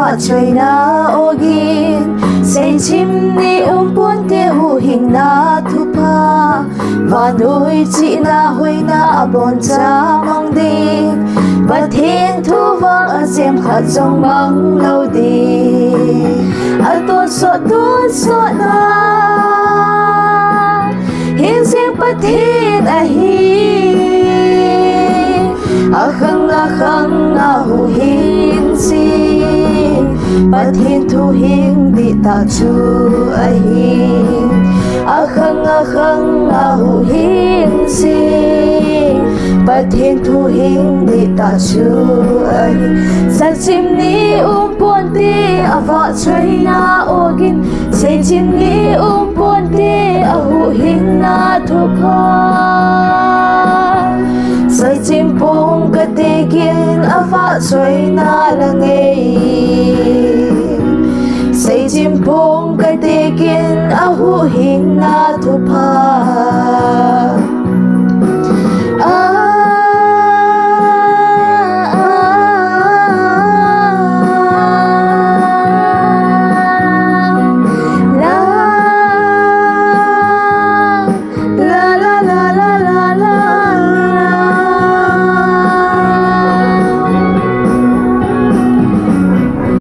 va chơi na ogin Sahchim ni umponte hu hing na thupa và nuôi chị na hui na bon cha mong đi và thiên thu vang ở xem khát trong mong lâu đi ở tuôn so na hiên riêng bất thiên a hi a khăng hu hiên si bất thiên thu hiên đi ta chu a hi a khăng hu hiên si bất thiên thu hiên đi ta chu a hi Sahchim ni umponte a va chơi na ogin Sahchim ni umponte a hu hiên na thupa Sahchim pong katigin a va chơi na langay Sahchim pong katigin a hu hiên na thupa